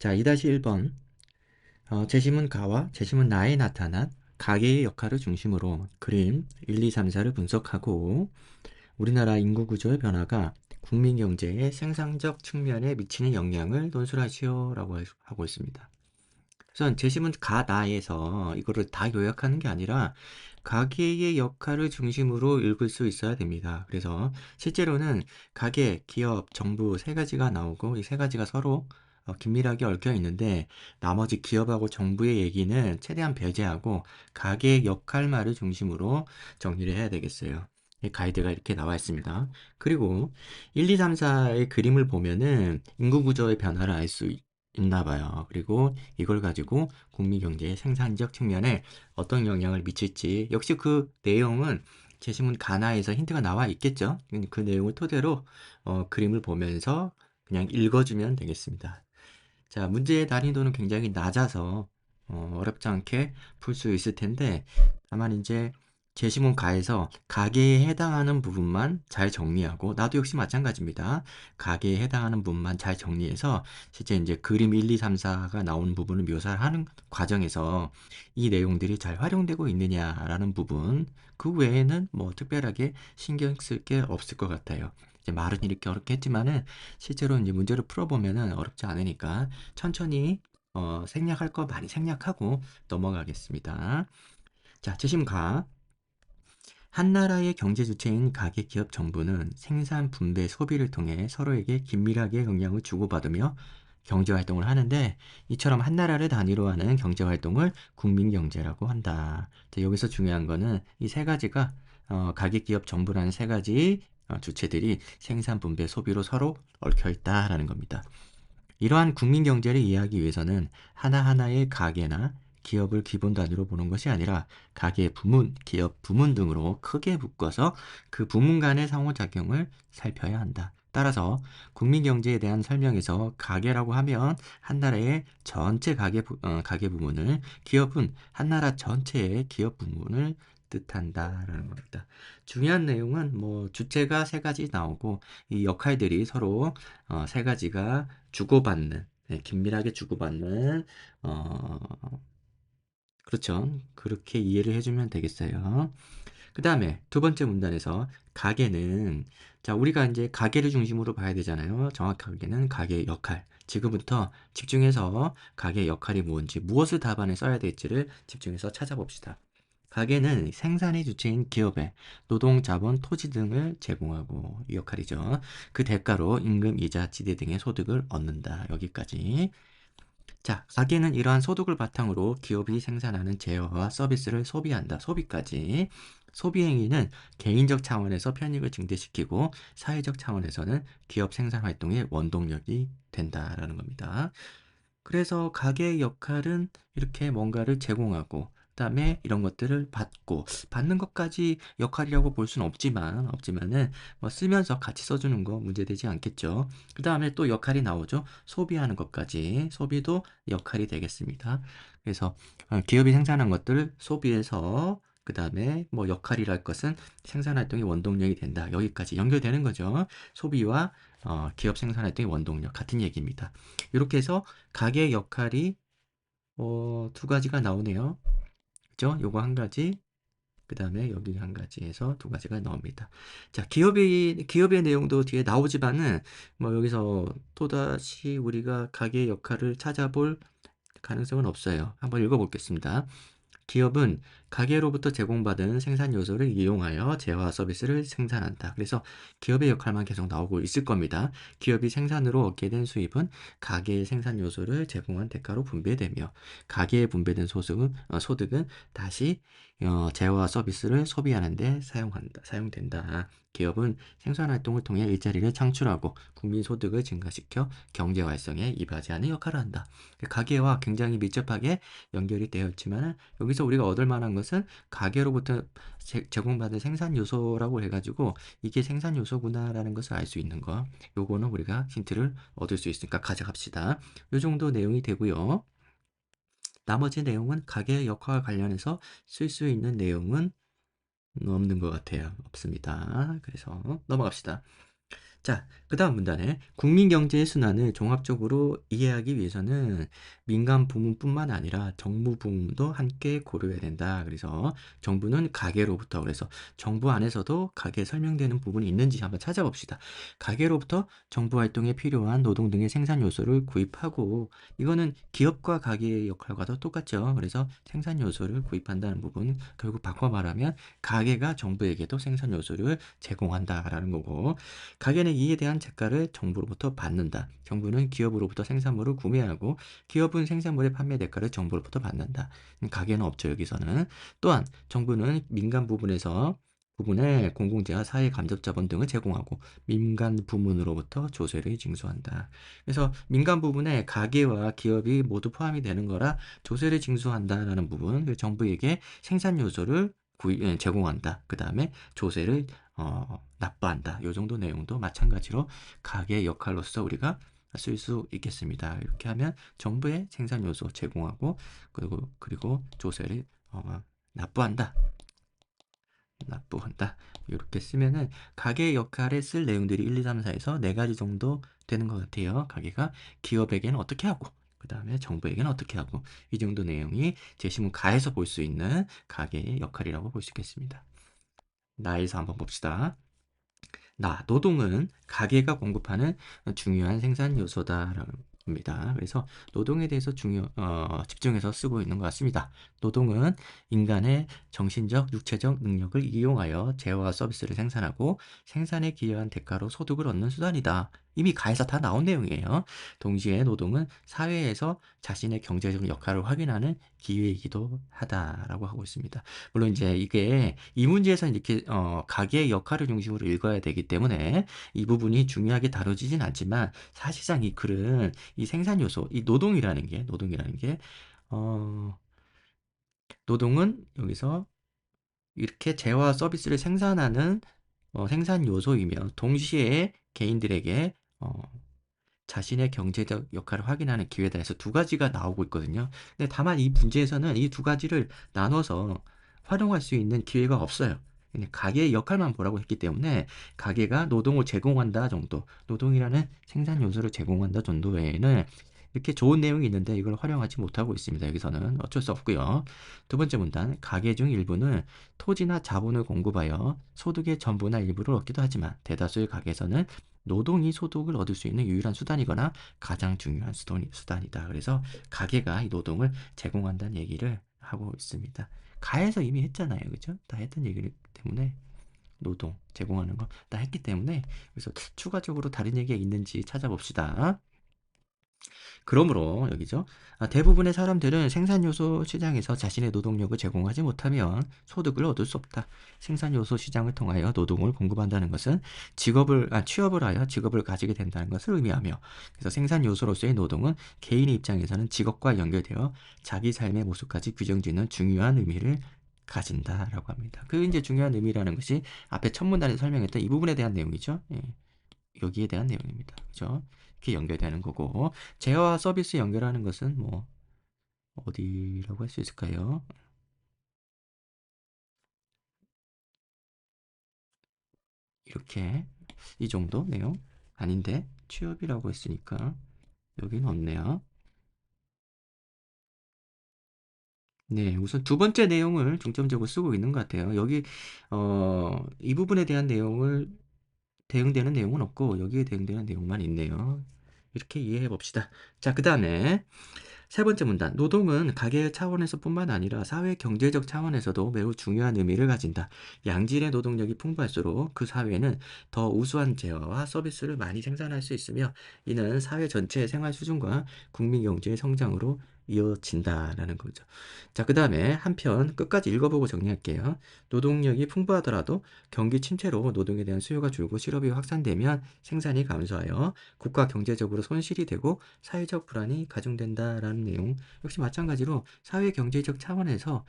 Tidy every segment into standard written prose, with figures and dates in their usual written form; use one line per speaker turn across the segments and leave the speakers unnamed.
자, 2-1번. 제시문 가와 제시문 나에 나타난 가계의 역할을 중심으로 그림 1, 2, 3, 4를 분석하고 우리나라 인구 구조의 변화가 국민 경제의 생산적 측면에 미치는 영향을 논술하시오라고 하고 있습니다. 우선 제시문 가, 나에서 이거를 다 요약하는 게 아니라 가계의 역할을 중심으로 읽을 수 있어야 됩니다. 그래서 실제로는 가계, 기업, 정부 세 가지가 나오고 이 세 가지가 서로 긴밀하게 얽혀 있는데 나머지 기업하고 정부의 얘기는 최대한 배제하고 가계의 역할만을 중심으로 정리를 해야 되겠어요. 이 가이드가 이렇게 나와 있습니다. 그리고 1, 2, 3, 4의 그림을 보면은 인구 구조의 변화를 알 수 있나 봐요. 그리고 이걸 가지고 국민 경제의 생산적 측면에 어떤 영향을 미칠지 역시 그 내용은 제시문 가나에서 힌트가 나와 있겠죠. 그 내용을 토대로 그림을 보면서 그냥 읽어주면 되겠습니다. 자, 문제의 난이도는 굉장히 낮아서 어렵지 않게 풀 수 있을 텐데 다만 이제 제시문 가에서 가계에 해당하는 부분만 잘 정리하고 나도 역시 마찬가지입니다. 가계에 해당하는 부분만 잘 정리해서 실제 이제 그림 1, 2, 3, 4가 나오는 부분을 묘사하는 과정에서 이 내용들이 잘 활용되고 있느냐라는 부분 그 외에는 뭐 특별하게 신경 쓸 게 없을 것 같아요. 이제 말은 이렇게 어렵게 했지만은 실제로 이제 문제를 풀어보면은 어렵지 않으니까 천천히 생략할 거 많이 생략하고 넘어가겠습니다. 자, 제심가. 한 나라의 경제 주체인 가계 기업 정부는 생산, 분배, 소비를 통해 서로에게 긴밀하게 영향을 주고받으며 경제 활동을 하는데 이처럼 한 나라를 단위로 하는 경제 활동을 국민 경제라고 한다. 자, 여기서 중요한 거는 이 세 가지가 가계 기업 정부라는 세 가지 주체들이 생산, 분배, 소비로 서로 얽혀 있다라는 겁니다. 이러한 국민 경제를 이해하기 위해서는 하나하나의 가게나 기업을 기본 단위로 보는 것이 아니라 가게 부문, 기업 부문 등으로 크게 묶어서 그 부문 간의 상호작용을 살펴야 한다. 따라서 국민 경제에 대한 설명에서 가게라고 하면 한 나라의 전체 가게 부문을, 기업은 한 나라 전체의 기업 부문을 뜻한다라는 겁니다. 중요한 내용은 뭐 주체가 세 가지 나오고 이 역할들이 서로 세 가지가 주고받는, 네, 긴밀하게 주고받는, 어, 그렇죠. 그렇게 이해를 해주면 되겠어요. 그 다음에 두 번째 문단에서 가게는, 자, 우리가 이제 가게를 중심으로 봐야 되잖아요. 정확하게는 가게의 역할. 지금부터 집중해서 가게의 역할이 뭔지, 무엇을 답안에 써야 될지를 집중해서 찾아봅시다. 가게는 생산의 주체인 기업에 노동, 자본, 토지 등을 제공하고 이 역할이죠. 그 대가로 임금, 이자, 지대 등의 소득을 얻는다. 여기까지. 자, 가게는 이러한 소득을 바탕으로 기업이 생산하는 재화와 서비스를 소비한다. 소비까지. 소비 행위는 개인적 차원에서 편익을 증대시키고 사회적 차원에서는 기업 생산 활동의 원동력이 된다라는 겁니다. 그래서 가게의 역할은 이렇게 뭔가를 제공하고 그다음에 이런 것들을 받고 받는 것까지 역할이라고 볼 수는 없지만은 뭐 쓰면서 같이 써주는 거 문제되지 않겠죠. 그다음에 또 역할이 나오죠. 소비하는 것까지 소비도 역할이 되겠습니다. 그래서 기업이 생산한 것들을 소비해서 그다음에 뭐 역할이랄 것은 생산 활동의 원동력이 된다. 여기까지 연결되는 거죠. 소비와 기업 생산 활동의 원동력 같은 얘기입니다. 이렇게 해서 가게 역할이 두 가지가 나오네요. 그죠? 요거 한 가지, 그 다음에 여기 한 가지 해서 두 가지가 나옵니다. 자, 기업의 내용도 뒤에 나오지만은 뭐 여기서 또다시 우리가 가게 역할을 찾아볼 가능성은 없어요. 한번 읽어보겠습니다. 기업은 가게로부터 제공받은 생산 요소를 이용하여 재화 서비스를 생산한다. 그래서 기업의 역할만 계속 나오고 있을 겁니다. 기업이 생산으로 얻게 된 수입은 가게의 생산 요소를 제공한 대가로 분배되며 가게에 분배된 소득은 다시 재화 서비스를 소비하는 데 사용된다. 기업은 생산 활동을 통해 일자리를 창출하고 국민 소득을 증가시켜 경제 활성에 이바지하는 역할을 한다. 가게와 굉장히 밀접하게 연결이 되어 있지만 여기서 우리가 얻을 만한 것은 가게로부터 제공받은 생산 요소라고 해가지고 이게 생산 요소구나라는 것을 알 수 있는 거. 요거는 우리가 힌트를 얻을 수 있으니까 가져갑시다. 요 정도 내용이 되고요. 나머지 내용은 가게 역할과 관련해서 쓸 수 있는 내용은 없는 것 같아요. 없습니다. 그래서 넘어갑시다. 자, 그 다음 문단에 국민 경제의 순환을 종합적으로 이해하기 위해서는 민간 부문뿐만 아니라 정부 부문도 함께 고려해야 된다. 그래서 정부는 가계로부터, 그래서 정부 안에서도 가계 설명되는 부분이 있는지 한번 찾아봅시다. 가계로부터 정부 활동에 필요한 노동 등의 생산 요소를 구입하고, 이거는 기업과 가계의 역할과도 똑같죠. 그래서 생산 요소를 구입한다는 부분, 결국 바꿔 말하면 가계가 정부에게도 생산 요소를 제공한다라는 거고, 가게는 이에 대한 재가를 정부로부터 받는다. 정부는 기업으로부터 생산물을 구매하고 기업은 생산물의 판매 대가를 정부로부터 받는다. 가게는 없죠, 여기서는. 또한 정부는 민간 부분에 공공재와 사회 간접자본 등을 제공하고 민간 부문으로부터 조세를 징수한다. 그래서 민간 부분에 가계와 기업이 모두 포함이 되는 거라 조세를 징수한다라는 부분, 정부에게 생산 요소를 제공한다. 그 다음에 조세를 납부한다. 이 정도 내용도 마찬가지로 가계 역할로서 우리가 쓸 수 있겠습니다. 이렇게 하면 정부의 생산 요소 제공하고 그리고 조세를 납부한다. 납부한다. 이렇게 쓰면은 가계 역할에 쓸 내용들이 1, 2, 3, 4에서 4가지 정도 되는 것 같아요. 가계가 기업에게는 어떻게 하고 그 다음에 정부에게는 어떻게 하고, 이 정도 내용이 제시문 가에서 볼 수 있는 가계의 역할이라고 볼 수 있겠습니다. 나에서 한번 봅시다. 노동은 가계가 공급하는 중요한 생산 요소다라고 합니다. 그래서 노동에 대해서 집중해서 쓰고 있는 것 같습니다. 노동은 인간의 정신적, 육체적 능력을 이용하여 재화와 서비스를 생산하고 생산에 기여한 대가로 소득을 얻는 수단이다. 이미 가에서 다 나온 내용이에요. 동시에 노동은 사회에서 자신의 경제적 역할을 확인하는 기회이기도 하다라고 하고 있습니다. 물론 이제 이게 이 문제에서 이렇게 가계의 역할을 중심으로 읽어야 되기 때문에 이 부분이 중요하게 다뤄지진 않지만, 사실상 이 글은 이 생산 요소, 이 노동이라는 게 노동은 여기서 이렇게 재화 서비스를 생산하는 생산 요소이며, 동시에 개인들에게 자신의 경제적 역할을 확인하는 기회다 해서 두 가지가 나오고 있거든요. 근데 다만 이 문제에서는 이 두 가지를 나눠서 활용할 수 있는 기회가 없어요. 가계의 역할만 보라고 했기 때문에 가계가 노동을 제공한다 정도, 노동이라는 생산 요소를 제공한다 정도 외에는 이렇게 좋은 내용이 있는데 이걸 활용하지 못하고 있습니다. 여기서는 어쩔 수 없고요. 두 번째 문단, 가계 중 일부는 토지나 자본을 공급하여 소득의 전부나 일부를 얻기도 하지만 대다수의 가계에서는 노동이 소득을 얻을 수 있는 유일한 수단이거나 가장 중요한 수단이다. 그래서 가계가 이 노동을 제공한다는 얘기를 하고 있습니다. 가에서 이미 했잖아요. 그죠? 다 했던 얘기기 때문에 노동 제공하는 거 다 했기 때문에, 그래서 추가적으로 다른 얘기가 있는지 찾아봅시다. 그러므로 여기죠. 대부분의 사람들은 생산요소 시장에서 자신의 노동력을 제공하지 못하면 소득을 얻을 수 없다. 생산요소 시장을 통하여 노동을 공급한다는 것은 취업을 하여 직업을 가지게 된다는 것을 의미하며, 그래서 생산요소로서의 노동은 개인의 입장에서는 직업과 연결되어 자기 삶의 모습까지 규정짓는 중요한 의미를 가진다라고 합니다. 그 이제 중요한 의미라는 것이 앞에 첫 문단에서 설명했던 이 부분에 대한 내용이죠. 예. 여기에 대한 내용입니다. 그죠? 이렇게 연결되는 거고, 제어와 서비스 연결하는 것은 뭐 어디라고 할 수 있을까요? 이렇게 이 정도 내용 아닌데 취업이라고 했으니까 여기는 없네요. 네, 우선 두 번째 내용을 중점적으로 쓰고 있는 것 같아요. 여기 이 부분에 대한 내용을 대응되는 내용은 없고 여기에 대응되는 내용만 있네요. 이렇게 이해해 봅시다. 자, 그 다음에 세 번째 문단, 노동은 가계 차원에서 뿐만 아니라 사회 경제적 차원에서도 매우 중요한 의미를 가진다. 양질의 노동력이 풍부할수록 그 사회는 더 우수한 재화와 서비스를 많이 생산할 수 있으며, 이는 사회 전체의 생활 수준과 국민 경제의 성장으로 이어진다라는 거죠. 자, 그 다음에 한편 끝까지 읽어보고 정리할게요. 노동력이 풍부하더라도 경기 침체로 노동에 대한 수요가 줄고 실업이 확산되면 생산이 감소하여 국가 경제적으로 손실이 되고 사회적 불안이 가중된다라는 내용, 역시 마찬가지로 사회 경제적 차원에서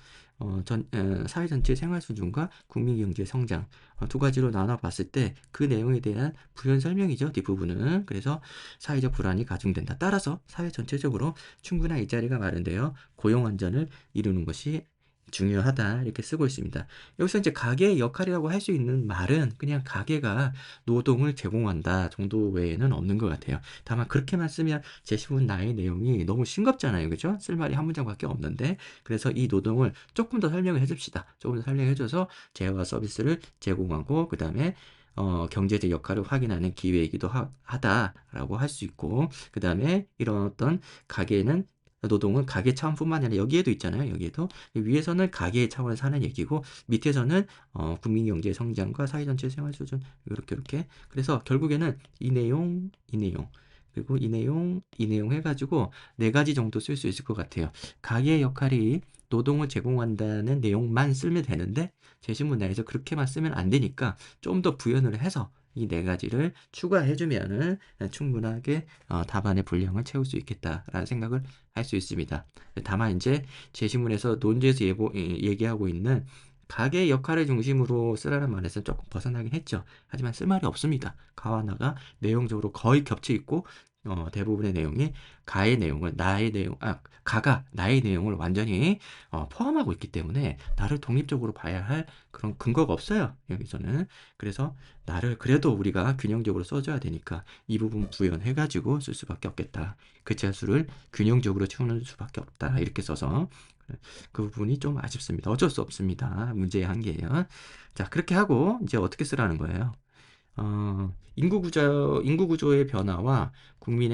사회 전체 생활 수준과 국민 경제 성장, 두 가지로 나눠 봤을 때 그 내용에 대한 부연 설명이죠. 뒷부분은. 그래서 사회적 불안이 가중된다. 따라서 사회 전체적으로 충분한 일자리가 마련되어 고용 안전을 이루는 것이 중요하다 이렇게 쓰고 있습니다. 여기서 이제 가계의 역할이라고 할 수 있는 말은 그냥 가계가 노동을 제공한다 정도 외에는 없는 것 같아요. 다만 그렇게만 쓰면 제시문 나의 내용이 너무 싱겁잖아요. 그죠? 쓸 말이 한 문장밖에 없는데 그래서 이 노동을 조금 더 설명을 해줍시다. 조금 더 설명해 줘서 재화와 서비스를 제공하고 그 다음에 경제적 역할을 확인하는 기회이기도 하다라고 할 수 있고 그 다음에 이런 어떤 가계는 노동은 가계 차원뿐만 아니라 여기에도 있잖아요. 여기에도 위에서는 가계 차원에서 하는 얘기고 밑에서는 국민 경제 성장과 사회 전체 생활 수준 이렇게 그래서 결국에는 이 내용 그리고 이 내용 해가지고 네 가지 정도 쓸 수 있을 것 같아요. 가계의 역할이 노동을 제공한다는 내용만 쓰면 되는데 제시문 내에서 그렇게만 쓰면 안 되니까 좀 더 부연을 해서 이 네 가지를 추가해주면은 충분하게 답안의 분량을 채울 수 있겠다라는 생각을 할 수 있습니다. 다만 이제 제시문에서 논제에서 얘기하고 있는 가계의 역할을 중심으로 쓰라는 말에서 조금 벗어나긴 했죠. 하지만 쓸 말이 없습니다. 가와 나가 내용적으로 거의 겹쳐 있고 대부분의 내용이 가의 내용을 가가 나의 내용을 완전히 포함하고 있기 때문에 나를 독립적으로 봐야 할 그런 근거가 없어요. 여기서는. 그래서 나를 그래도 우리가 균형적으로 써줘야 되니까 이 부분 부연해가지고 쓸 수밖에 없겠다. 그치수를 균형적으로 채우는 수밖에 없다. 이렇게 써서 그 부분이 좀 아쉽습니다. 어쩔 수 없습니다. 문제의 한계예요. 자, 그렇게 하고 이제 어떻게 쓰라는 거예요? 인구 구조의 변화와 국민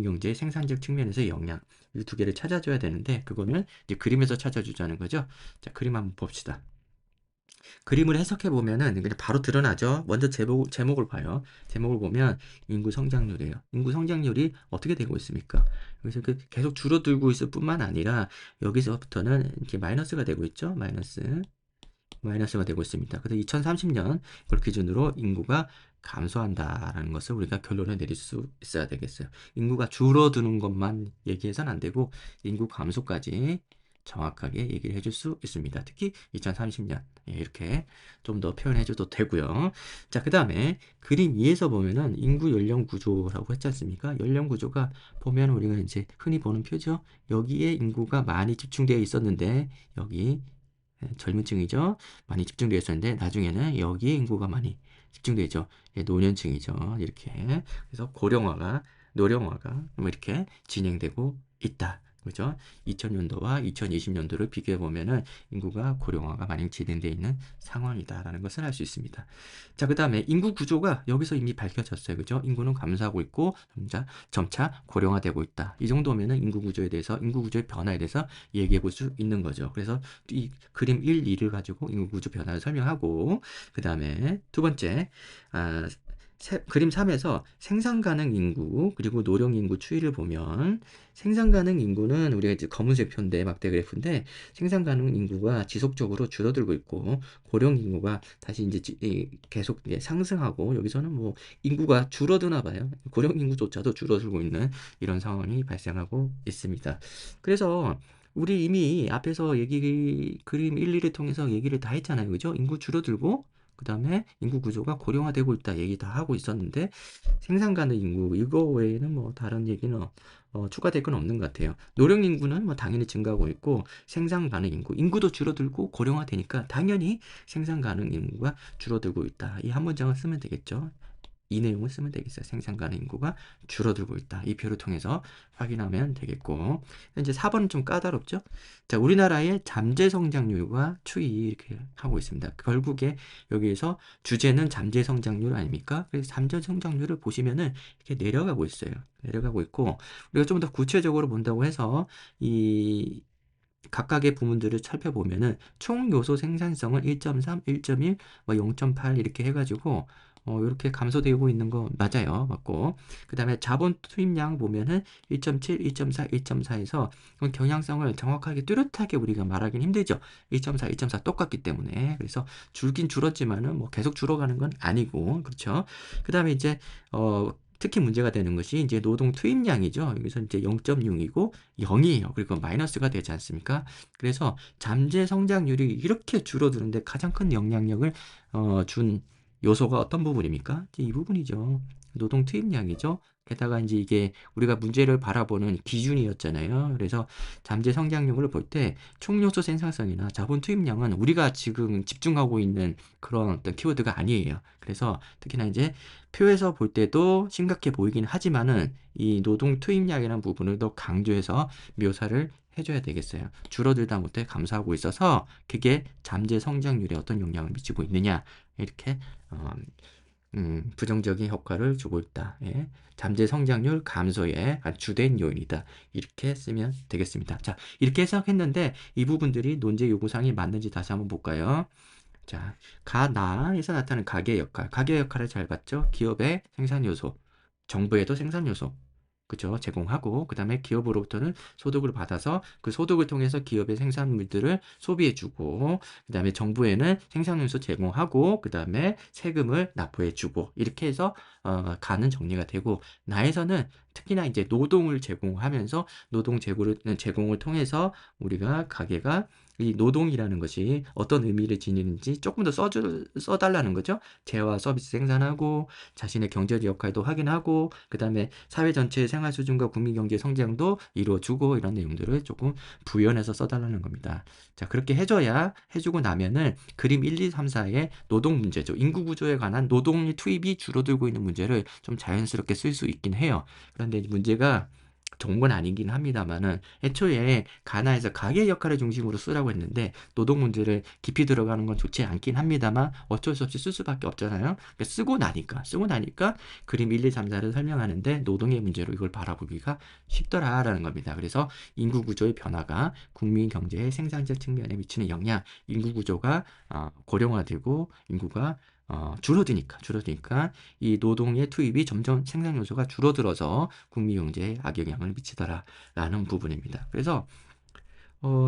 경제의 생산적 측면에서의 영향. 이 두 개를 찾아줘야 되는데, 그거는 이제 그림에서 찾아주자는 거죠. 자, 그림 한번 봅시다. 그림을 해석해 보면은 그냥 바로 드러나죠. 먼저 제목을 봐요. 제목을 보면 인구 성장률이에요. 인구 성장률이 어떻게 되고 있습니까? 그래서 계속 줄어들고 있을 뿐만 아니라 여기서부터는 이렇게 마이너스가 되고 있죠. 마이너스가 되고 있습니다. 그래서 2030년 걸 기준으로 인구가 감소한다라는 것을 우리가 결론을 내릴 수 있어야 되겠어요. 인구가 줄어드는 것만 얘기해서는 안 되고 인구 감소까지 정확하게 얘기를 해줄 수 있습니다. 특히 2030년 이렇게 좀 더 표현해줘도 되고요. 자, 그 다음에 그림 위에서 보면은 인구 연령 구조라고 했지 않습니까? 연령 구조가 보면 우리가 이제 흔히 보는 표죠. 여기에 인구가 많이 집중되어 있었는데 여기 젊은 층이죠. 많이 집중되어 있었는데 나중에는 여기에 인구가 많이 집중되죠. 노년층이죠. 이렇게. 그래서 노령화가 뭐 이렇게 진행되고 있다. 그죠? 2000년도와 2020년도를 비교해 보면은 인구가 고령화가 많이 진행되어 있는 상황이다라는 것을 알 수 있습니다. 자, 그 다음에 인구 구조가 여기서 이미 밝혀졌어요. 그죠? 인구는 감소하고 있고 점차 고령화되고 있다. 이 정도면은 인구 구조의 변화에 대해서 얘기해 볼 수 있는 거죠. 그래서 이 그림 1, 2를 가지고 인구 구조 변화를 설명하고 그 다음에 두 번째 아, 그림 3에서 생산 가능 인구 그리고 노령 인구 추이를 보면 생산 가능 인구는 우리가 이제 검은색 표인데 막대 그래프인데 생산 가능 인구가 지속적으로 줄어들고 있고 고령 인구가 다시 이제 계속 상승하고 여기서는 뭐 인구가 줄어드나 봐요. 고령 인구조차도 줄어들고 있는 이런 상황이 발생하고 있습니다. 그래서 우리 이미 앞에서 그림 1, 2를 통해서 얘기를 다 했잖아요. 그죠? 인구 줄어들고 그 다음에 인구 구조가 고령화되고 있다 얘기 다 하고 있었는데 생산 가능 인구 이거 외에는 뭐 다른 얘기는 추가될 건 없는 것 같아요. 노령 인구는 뭐 당연히 증가하고 있고 생산 가능 인구도 줄어들고 고령화되니까 당연히 생산 가능 인구가 줄어들고 있다. 이 한 문장을 쓰면 되겠죠. 이 내용을 쓰면 되겠어요. 생산 가능 인구가 줄어들고 있다. 이 표를 통해서 확인하면 되겠고. 이제 4번은 좀 까다롭죠? 자, 우리나라의 잠재 성장률과 추이 이렇게 하고 있습니다. 결국에 여기에서 주제는 잠재 성장률 아닙니까? 그래서 잠재 성장률을 보시면은 이렇게 내려가고 있어요. 내려가고 있고, 우리가 좀 더 구체적으로 본다고 해서 이 각각의 부문들을 살펴보면은 총 요소 생산성은 1.3, 1.1, 뭐 0.8 이렇게 해가지고 이렇게 감소되고 있는 거 맞아요. 맞고. 그 다음에 자본 투입량 보면은 1.7, 1.4, 1.4에서 경향성을 정확하게 뚜렷하게 우리가 말하기는 힘들죠. 1.4, 1.4 똑같기 때문에. 그래서 줄긴 줄었지만은 뭐 계속 줄어가는 건 아니고. 그렇죠. 그 다음에 이제, 특히 문제가 되는 것이 이제 노동 투입량이죠. 여기서 이제 0.6이고 0이에요. 그리고 마이너스가 되지 않습니까? 그래서 잠재 성장률이 이렇게 줄어드는데 가장 큰 영향력을 준 요소가 어떤 부분입니까? 이 부분이죠. 노동 투입량이죠. 게다가 이제 이게 우리가 문제를 바라보는 기준이었잖아요. 그래서 잠재 성장률을 볼 때 총요소 생산성이나 자본 투입량은 우리가 지금 집중하고 있는 그런 어떤 키워드가 아니에요. 그래서 특히나 이제 표에서 볼 때도 심각해 보이긴 하지만은 이 노동 투입량이라는 부분을 더 강조해서 묘사를 해줘야 되겠어요. 줄어들다 못해 감소하고 있어서 그게 잠재 성장률에 어떤 영향을 미치고 있느냐 이렇게 부정적인 효과를 주고 있다. 예. 잠재 성장률 감소의 주된 요인이다. 이렇게 쓰면 되겠습니다. 자, 이렇게 해석했는데 이 부분들이 논제 요구사항이 맞는지 다시 한번 볼까요? 자, 가나에서 나타나는 가계 역할. 가계 역할을 잘 봤죠? 기업의 생산 요소, 정부에도 생산 요소. 그죠? 제공하고, 그 다음에 기업으로부터는 소득을 받아서 그 소득을 통해서 기업의 생산물들을 소비해주고, 그 다음에 정부에는 생산요소 제공하고, 그 다음에 세금을 납부해주고, 이렇게 해서, 가는 정리가 되고, 나에서는 특히나 이제 노동을 제공하면서 노동 제공을 통해서 우리가 가게가 이 노동이라는 것이 어떤 의미를 지니는지 조금 더 써달라는 거죠. 재화 서비스 생산하고 자신의 경제적 역할도 확인하고 그 다음에 사회 전체의 생활 수준과 국민 경제 성장도 이루어주고 이런 내용들을 조금 부연해서 써달라는 겁니다. 자, 그렇게 해주고 나면은 그림 1, 2, 3, 4의 노동 문제죠. 인구 구조에 관한 노동 투입이 줄어들고 있는 문제를 좀 자연스럽게 쓸 수 있긴 해요. 그런데 문제가 좋은 건 아니긴 합니다만은 애초에 가나에서 가계 역할을 중심으로 쓰라고 했는데 노동 문제를 깊이 들어가는 건 좋지 않긴 합니다만 어쩔 수 없이 쓸 수밖에 없잖아요. 그러니까 쓰고 나니까 그림 1, 2, 3, 4를 설명하는데 노동의 문제로 이걸 바라보기가 쉽더라라는 겁니다. 그래서 인구 구조의 변화가 국민 경제의 생산적 측면에 미치는 영향, 인구 구조가 고령화되고 인구가 줄어드니까 이 노동의 투입이 점점 생산 요소가 줄어들어서 국민 경제에 악영향을 미치더라라는 부분입니다. 그래서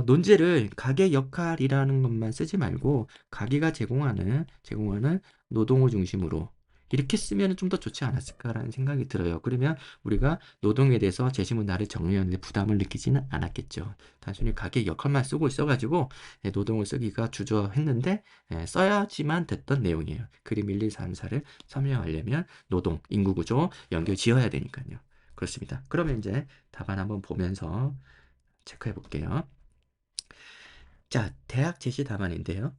논제를 가계 역할이라는 것만 쓰지 말고 가계가 제공하는 노동을 중심으로 이렇게 쓰면 좀 더 좋지 않았을까라는 생각이 들어요. 그러면 우리가 노동에 대해서 재시문 나를 정리하는데 부담을 느끼지는 않았겠죠. 단순히 가계 역할만 쓰고 있어가지고 노동을 쓰기가 주저했는데 써야지만 됐던 내용이에요. 그림 1, 2, 3, 4를 설명하려면 노동, 인구구조 연결 지어야 되니까요. 그렇습니다. 그러면 이제 답안 한번 보면서 체크해 볼게요. 자, 대학 제시 답안인데요.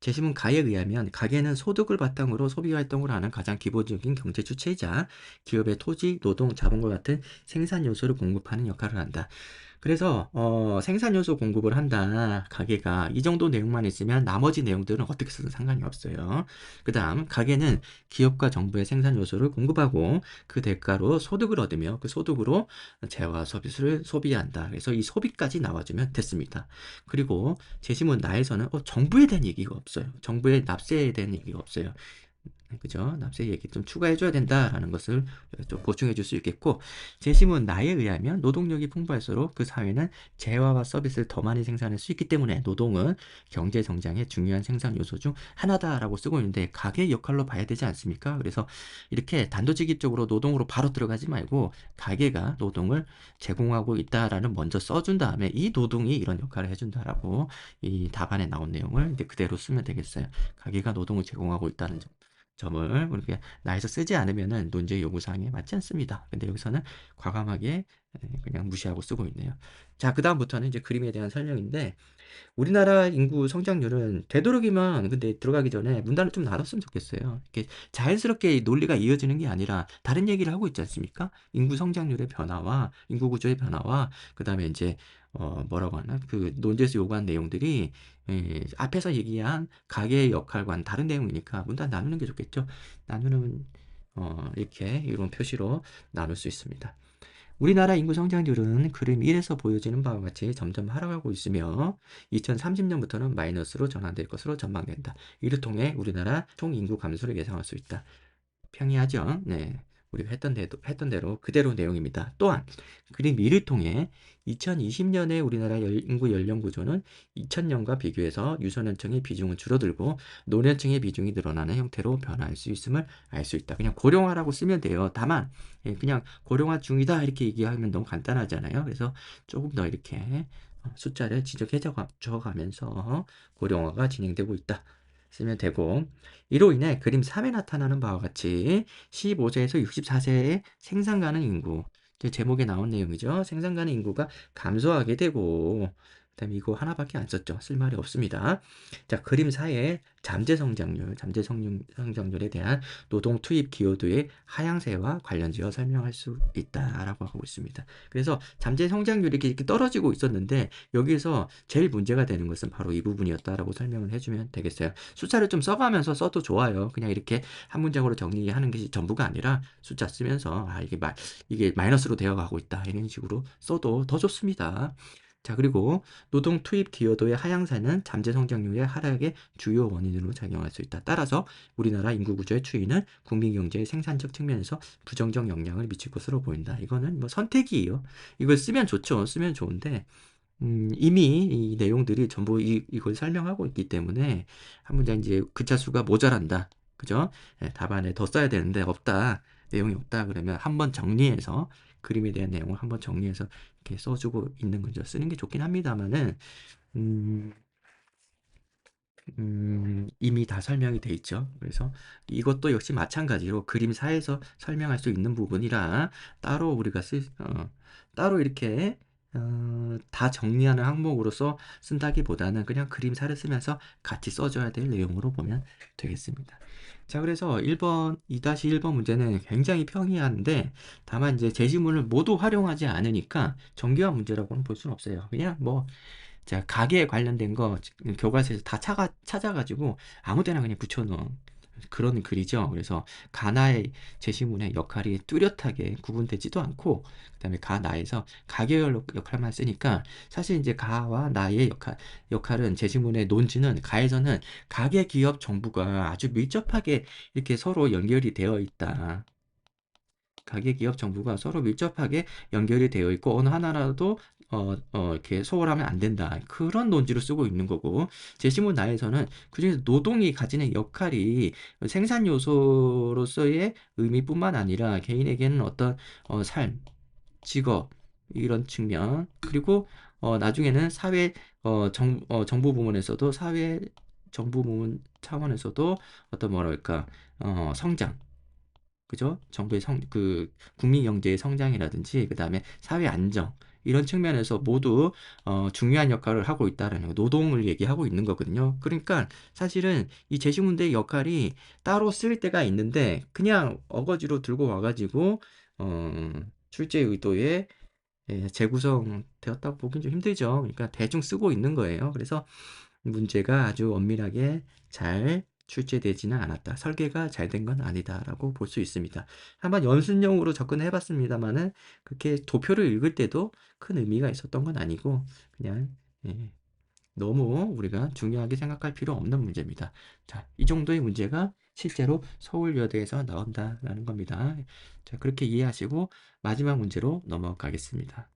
제시문 가에 의하면 가계는 소득을 바탕으로 소비 활동을 하는 가장 기본적인 경제 주체이자 기업의 토지, 노동, 자본과 같은 생산 요소를 공급하는 역할을 한다. 그래서 생산 요소 공급을 한다. 가게가 이 정도 내용만 있으면 나머지 내용들은 어떻게 써도 상관이 없어요. 그다음 가게는 기업과 정부의 생산 요소를 공급하고 그 대가로 소득을 얻으며 그 소득으로 재화 서비스를 소비한다. 그래서 이 소비까지 나와주면 됐습니다. 그리고 제시문 나에서는 정부에 대한 얘기가 없어요. 정부의 납세에 대한 얘기가 없어요. 그죠? 납세 얘기 좀 추가해줘야 된다라는 것을 좀 보충해 줄 수 있겠고, 제시문 나에 의하면 노동력이 풍부할수록 그 사회는 재화와 서비스를 더 많이 생산할 수 있기 때문에 노동은 경제 성장의 중요한 생산 요소 중 하나다라고 쓰고 있는데 가계 역할로 봐야 되지 않습니까? 그래서 이렇게 단도직입적으로 노동으로 바로 들어가지 말고 가계가 노동을 제공하고 있다라는 먼저 써준 다음에 이 노동이 이런 역할을 해준다라고 이 답안에 나온 내용을 이제 그대로 쓰면 되겠어요. 가계가 노동을 제공하고 있다는 점을 우리가 나에서 쓰지 않으면은 논제 요구사항에 맞지 않습니다. 근데 여기서는 과감하게 그냥 무시하고 쓰고 있네요. 자, 그다음부터는 이제 그림에 대한 설명인데 우리나라 인구 성장률은 되도록이면 근데 들어가기 전에 문단을 좀 나눴으면 좋겠어요. 이렇게 자연스럽게 논리가 이어지는 게 아니라 다른 얘기를 하고 있지 않습니까? 인구 성장률의 변화와 인구 구조의 변화와 그다음에 이제 뭐라고 하나 그 논제에서 요구한 내용들이 앞에서 얘기한 가계의 역할과는 다른 내용이니까 문단 나누는 게 좋겠죠. 나누는 이렇게 이런 표시로 나눌 수 있습니다. 우리나라 인구 성장률은 그림 1에서 보여지는 바와 같이 점점 하락하고 있으며 2030년부터는 마이너스로 전환될 것으로 전망된다. 이를 통해 우리나라 총 인구 감소를 예상할 수 있다. 평이하죠? 네. 우리가 했던 대로 그대로 내용입니다. 또한 그림 2를 통해 2020년에 우리나라 인구 연령 구조는 2000년과 비교해서 유소년층의 비중은 줄어들고 노년층의 비중이 늘어나는 형태로 변화할 수 있음을 알 수 있다. 그냥 고령화라고 쓰면 돼요. 다만 그냥 고령화 중이다 이렇게 얘기하면 너무 간단하잖아요. 그래서 조금 더 이렇게 숫자를 지적해 줘 가면서 고령화가 진행되고 있다. 쓰면 되고, 이로 인해 그림 3에 나타나는 바와 같이 15세에서 64세의 생산 가능 인구, 이제 제목에 나온 내용이죠. 생산 가능 인구가 감소하게 되고, 그다음에 이거 하나밖에 안 썼죠. 쓸 말이 없습니다. 자, 그림 4의 잠재 성장률에 대한 노동 투입 기여도의 하향세와 관련지어 설명할 수 있다라고 하고 있습니다. 그래서 잠재 성장률이 이렇게 떨어지고 있었는데 여기서 제일 문제가 되는 것은 바로 이 부분이었다라고 설명을 해주면 되겠어요. 숫자를 좀 써가면서 써도 좋아요. 그냥 이렇게 한 문장으로 정리하는 것이 전부가 아니라 숫자 쓰면서 이게 마이너스로 되어가고 있다 이런 식으로 써도 더 좋습니다. 자, 그리고 노동 투입 기여도의 하향세는 잠재 성장률의 하락의 주요 원인으로 작용할 수 있다. 따라서 우리나라 인구 구조의 추이는 국민 경제의 생산적 측면에서 부정적 영향을 미칠 것으로 보인다. 이거는 뭐 선택이에요. 이걸 쓰면 좋죠. 쓰면 좋은데 이미 이 내용들이 전부 이걸 설명하고 있기 때문에 한 문장 이제 글자 수가 모자란다. 그죠? 예, 답안에 더 써야 되는데 없다. 내용이 없다. 그러면 한번 정리해서 그림에 대한 내용을 한번 정리해서 이렇게 써주고 있는 거죠. 쓰는 게 좋긴 합니다만은 음, 이미 다 설명이 돼 있죠. 그래서 이것도 역시 마찬가지로 그림사에서 설명할 수 있는 부분이라 따로 따로 이렇게 다 정리하는 항목으로서 쓴다기보다는 그냥 그림사를 쓰면서 같이 써줘야 될 내용으로 보면 되겠습니다. 자, 그래서 1번, 2-1번 문제는 굉장히 평이한데 다만 이제 제시문을 모두 활용하지 않으니까 정교한 문제라고는 볼 수는 없어요. 그냥 뭐 자, 가게에 관련된 거 교과서에서 다 찾아가지고 아무 데나 그냥 붙여놓은 그런 글이죠. 그래서 가나의 제시문의 역할이 뚜렷하게 구분되지도 않고, 그다음에 가나에서 가계열 역할만 쓰니까 사실 이제 가와 나의 역할은 제시문의 논지는 가에서는 가계 기업 정부가 아주 밀접하게 이렇게 서로 연결이 되어 있다. 가계 기업 정부가 서로 밀접하게 연결이 되어 있고 어느 하나라도 이렇게 소홀하면 안 된다. 그런 논지로 쓰고 있는 거고 제시문 나에서는 그중에서 노동이 가지는 역할이 생산 요소로서의 의미뿐만 아니라 개인에게는 어떤 삶, 직업 이런 측면 그리고 나중에는 정부 부문에서도 정부 부문 차원에서도 어떤 뭐랄까 성장 그죠? 국민 경제의 성장이라든지, 그 다음에 사회 안정, 이런 측면에서 모두, 중요한 역할을 하고 있다라는 거, 노동을 얘기하고 있는 거거든요. 그러니까 사실은 이 제시문제의 역할이 따로 쓸 때가 있는데, 그냥 어거지로 들고 와가지고, 출제 의도에 재구성되었다고 보긴 좀 힘들죠. 그러니까 대충 쓰고 있는 거예요. 그래서 문제가 아주 엄밀하게 잘 출제되지는 않았다. 설계가 잘 된 건 아니다라고 볼 수 있습니다. 한번 연습용으로 접근해 봤습니다만은 그렇게 도표를 읽을 때도 큰 의미가 있었던 건 아니고 그냥 예, 너무 우리가 중요하게 생각할 필요 없는 문제입니다. 자, 이 정도의 문제가 실제로 서울여대에서 나온다라는 겁니다. 자, 그렇게 이해하시고 마지막 문제로 넘어가겠습니다.